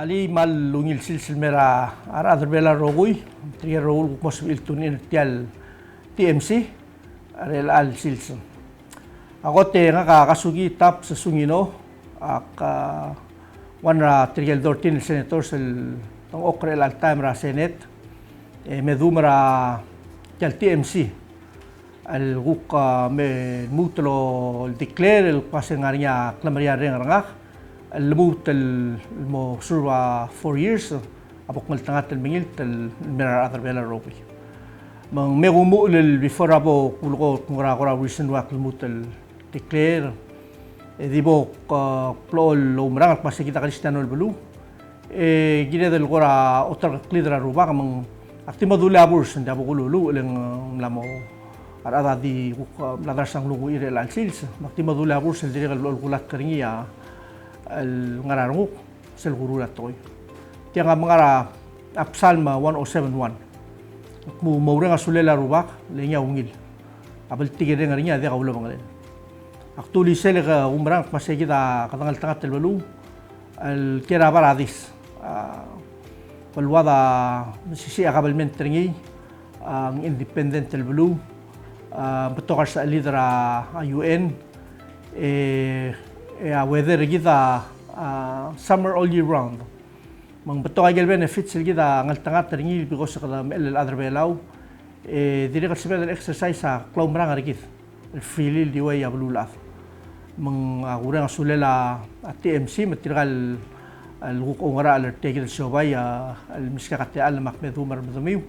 Ali mal lungil silsil mera ara adrbela rogui tri rogul mos iltunin tial TMC arel al silsil agote nga Kazuki tap sa Sungino ak wanra trial dortin senators el tong okrel al time ra senate medumra tial TMC al guk me mutlo declare el pasengaria clamaria rengangak الموت المو سروا 4 years abok maltangat المingil tel mera other bela robi mang megumu lel before abo kulgo ngora ngora recent wak الموت el declare dibo plol umrang pas kita kristiano belu gine del gora otra klidra ruba mang aktimo dula burs nda abo kululu leng lamo arada di ladar sang lugu ire al sils aktimo dula burs el dire el gulat kringia el ngararnguk sel gurula toy tiang mangara apsalma 1071 mu maurenga sulela rubak lenya ungil abel tigere ngarinya de gaulo mangalen aktuli selega umrang masegida katangal tangat el balu el kera baradis walwada sisi akabalment tringi ang independent el balu betokar sa lidera UN weather kita summer all year round mang beto ay benefits kita ngal tangat ringi because kada el other belau dire ka sebel exercise sa klaw marang arigit freely diway ablula mang agura sulela TMC material al ngara al tegel shobay al miskakate al makmedu marmedumiu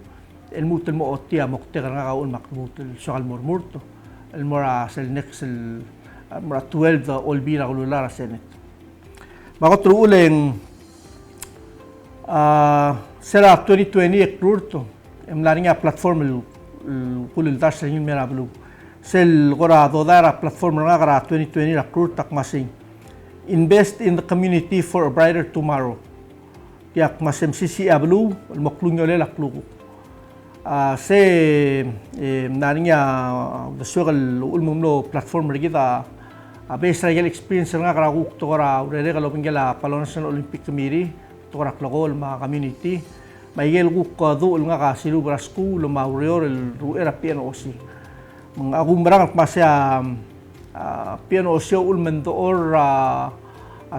el mutel mo otia moktegar nga kaun makmutel soal murmurto el mora sel next mara 12 olbira gululara senate makotro uleng sera 2020 ekrurto emlaringa platform kulil dasing mera blu sel gora dodara platform ngara 2020 ekrurt tak masing invest in the community for a brighter tomorrow yak masem sisi ablu moklungole laklugu se naringa the sugal ulmumlo platform rigida base regal experience nga karaguk to kara urere kalo pingela Palau National Olympic Committee to kara klagol ma community maigel guk do nga ka silubra school ma urior el ruera piano osi mang agumbrang masya piano osio ulmen to or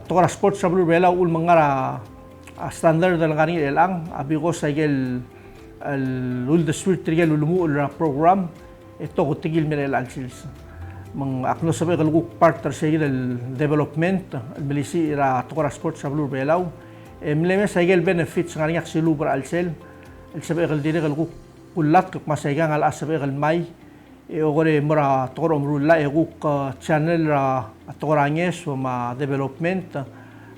to kara sports sablu bela ul mangara standard dal ngani elang abigo saigel el ul the sweet regal ulmu ul program ito ko tigil merel alsils mang akno sabi kaluguk partner sa el development el milisi ira tokora sports sa blue belaw mleme sa el benefits nga ngak silubra alsel el sabi kal dire kaluguk kulat kak masaygang al sabi kal may ogore mura tokora umrulla guk channel ra tokora nges o ma development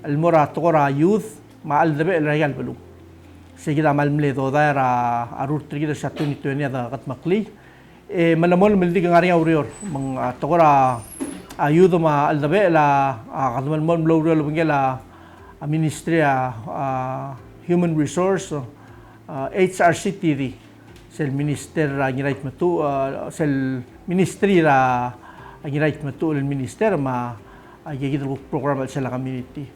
el mura tokora youth ma al debe el regal belu sigida malmle do daira arur trigida sa 2020 da kat makli malamol mildi ngari aurior mang tokora ayudo ma aldabe la kadmal mol mlawrel bingela ministria human resource HRCTD sel minister ngirait matu sel ministry ra ngirait matu el minister ma agigid program sa community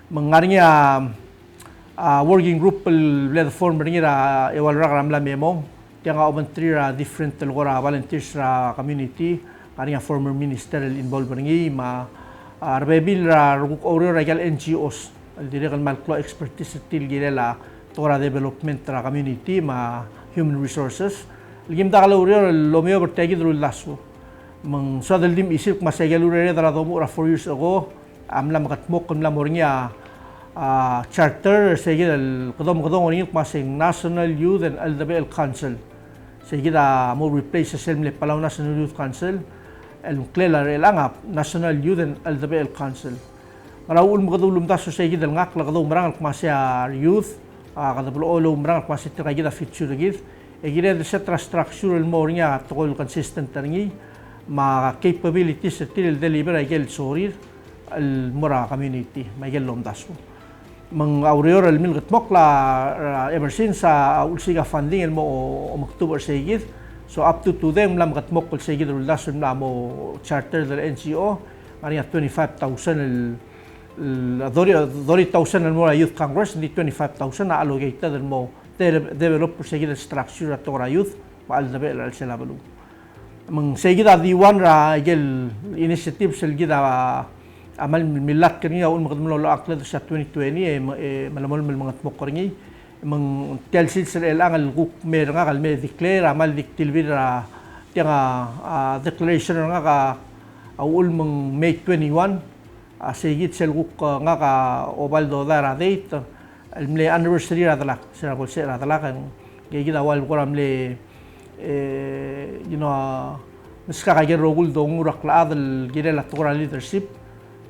mangarnya working group le form ngira ewalra ramla memo tiang aumentrira different telgora volunteers ra community kanya former minister involved ngi ma arbebil ra oro regal NGOs direct malklo expertise til girela tora development ra community ma human resources ligim da kaloro lomeo bertegi dru lasso mang sadal dim isip masegalure ra domo ra 4 years ago amla makatmok kamla mornya charter segil kodom ngi masing National Youth and LWL Council segida mo replace sa selmle Palau National Youth Council el clelar elangap National Youth and LWL Council raul mo kadulum taso segida ngak la kadum marang masya youth kadablo olo marang masya tragida feature gid egire sa structural mo nya tokol consistent tangi ma capabilities til deliver agel sorir al mora community magel lom daso mang aurior al milgat mokla ever since ulsiga funding mo October segid so up to them lam gat mokol segid ul dasun la mo charter del NGO maria 25,000 30,000 mo youth congress hindi 25,000 na allocated mo develop segida structure at ora youth paal na bel sila balu mang segida diwan ra gel initiative sel gida amal milat kaniya un makadmulo lo akla sa 2020 malamol mga tmokkorngi mang telsil sel elang guk mer nga kal me declare amal diktilbira tianga declaration nga ka awul mang May 21 sigit sel guk nga ka obaldo dara date الملي anniversary radala sira bol sira radala kan gigi awal ko ramle miska ka rogul dong urak la adal gire la tora leadership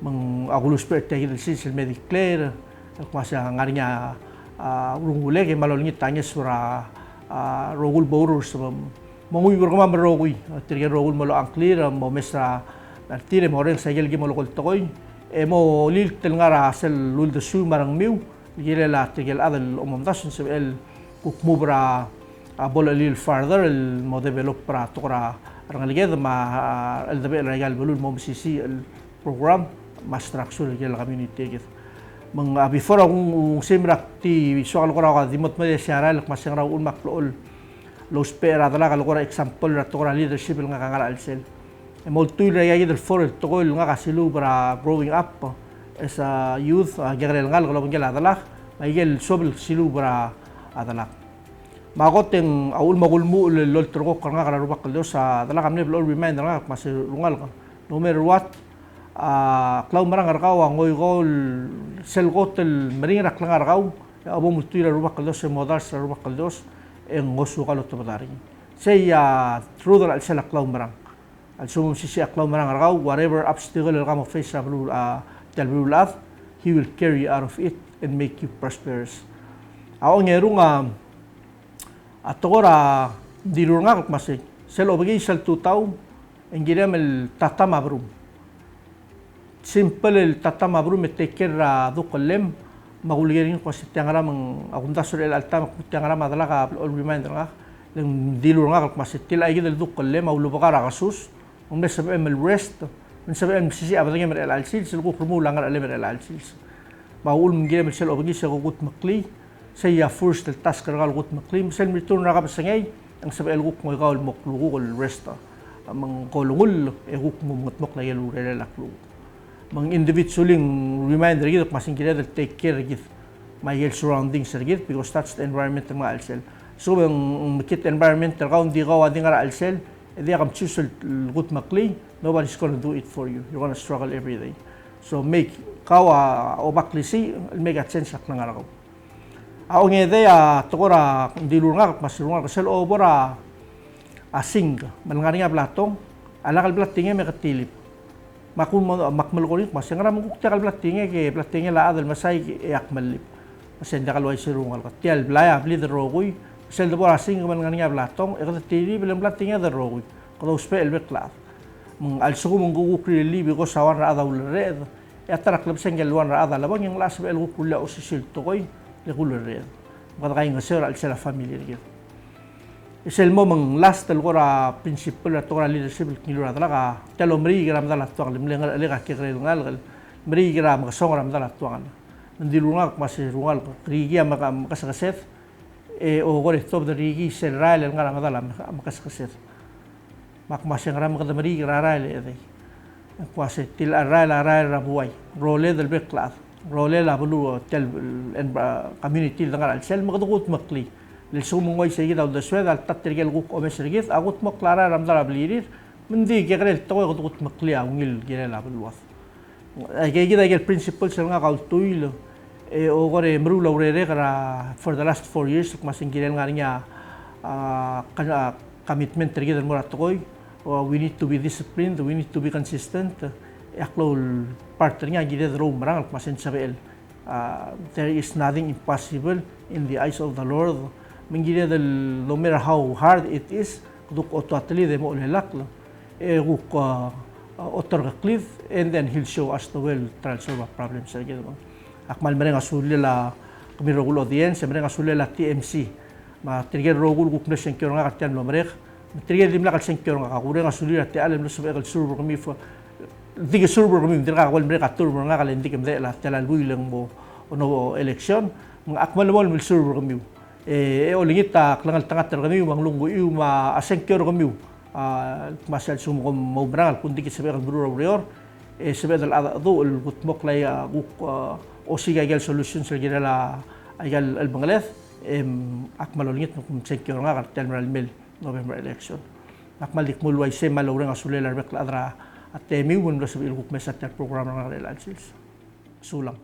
mang agulus per te gil sil medic clear masa ngarinya urungule ke malol ngi tanya sura rogul borus mangui berkama merogui tirge rogul malo ang clear mo mesra tire mo reng sagel gi mo lokol tokoy mo lil tel ngara sel lul de su marang miu gile la tigel adal umamdasun sebel kukmubra bol a little further el mo develop para tokra rangaliged ma el debe regal belul mo sisi el program ma structure gel community git mang before ang simrak ti soal ko ra dimot me siara lak masang ra un maklol lo spera dala kal ko example ra tokra leadership nga kangara alsel mo tuy ra gid el for el tokol nga kasilu para growing up as a youth gagrel ngal kalau penjala adalah maigel sobel silu bara adalah magoteng aul magulmu lol tergo karena kala rubak kaldos adalah kami belum reminder nga masih rungal no matter what klaw marang arkaw ngoy gol sel gotel mering rak lang arkaw abo multira rubak kaldos modar sa rubak kaldos en ngosu kalot tabari say through the sel klaw marang al sumum sisi klaw marang arkaw whatever obstacle kamo face ablu Talungab, he will carry out of it and make you prosperous. Ako ngerong atokora dilur nga masig. Sel obagi sel tutaw ang ginam el tatama brum. Simple el tatama brum take care dukolem magulirin ko sa tiangara mang akuntasur el alta tiangara madala ka all reminder nga ng dilur nga masig tila igid el dukolem maulubakara kasus ang mesab el rest من سبب المسيسي أبدا من الألسيل سلقوا كرمو لانغر ألي من الألسيل ما أقول من جيم السل أبغي سلقوا قط مقلي سيا فرست التاسك رجال قط مقلي مثل ميتون رقم السنجي أن سبب القوق ما يقال مقلوق الرستا من قولول القوق مقلق يلو رجال لقلو من individualing reminder جد ماسين كده take care جد ما يل surroundings جد because that's the environment ما السل so من كت environment رقم دي قاو دي غير السل إذا قام تشوف القط مقلي nobody's going to do it for you. You're going to struggle every day. So make kawa o baklisi make a change lang araw. Ako ngede tokora dilur nga masirunga kasel obora asing malngari nga platong alakal platinge me katilip. Makun makmal ko rin masingra mo kuktakal platinge ke platinge la adal masay yakmalip. Masenda kalway sirungal ka. Tial blaya bli rogoy sel dobora asing malngari nga platong e katilip bilang platinge rogoy. Kalau spell beklat. Alsuko menggugur li because sawan ra ada ulred ya tarak lebsen gelwan ra ada labang yang las bel gukulla usisil tokoy le gulred kada kay ngasir al sela family gitu isel mo mang last tel gora principal to gora leadership kilura dala telo mri gram dala to lim lengal le ka kire ngal mri gram ka songram dala to kan ndilunga masih rungal rigi maka kasakaset o gore top de rigi sel rail ngal dala makasakaset makmasang ram kada mari raral ede kwase til aral rabuay role del beklat role la bulu tel community dangar sel magdukut makli lil sumungay segi daw deswed al tatrigel guk o mesrigit agut maklara ram dara blirir mendi gegrel toy gudukut makli awngil gele la bulu was ay gida gel principle sel nga kal tuil o gore mru laurere kara for the last 4 years masing gilel ngarinya commitment trigger mo ratoy we need to be disciplined, we need to be consistent. Aklo partner nga gide draw marang masen sabel. There is nothing impossible in the eyes of the Lord. Mingide del no matter how hard it is, duk ototally de mo lelak. Guk otor cliff and then he'll show us the way to solve problems sa gide. Akmal mereng asulela kami rogul audience, mereng asulela TMC. Ma trigger rogul guk na sen nga katyan lo merek. Trigger dim lakal sen nga kakure nga sulir at alam lo sa ekal sur kami Hindi server kami, hindi ka kawal mereka turbo nga kala hindi kami dahil talal lang mo no election. Mga akmal mo mil server kami. Olingit klangal tangat kami, mga lunggo yung ma-asengkyor kami. Masal sumukom mau berangal kundi kita sebagai buru-buru sebagai al-adu al-gutmok lay o sigagal solution sa ginala aygal al-Bangladesh akmal olingit kung sengkyor nga Terminal Mill November election. Akmal dikmulway se malawrang asulela rebekla adra at miwon na sa ilguk mesat program ng relations. Sulang.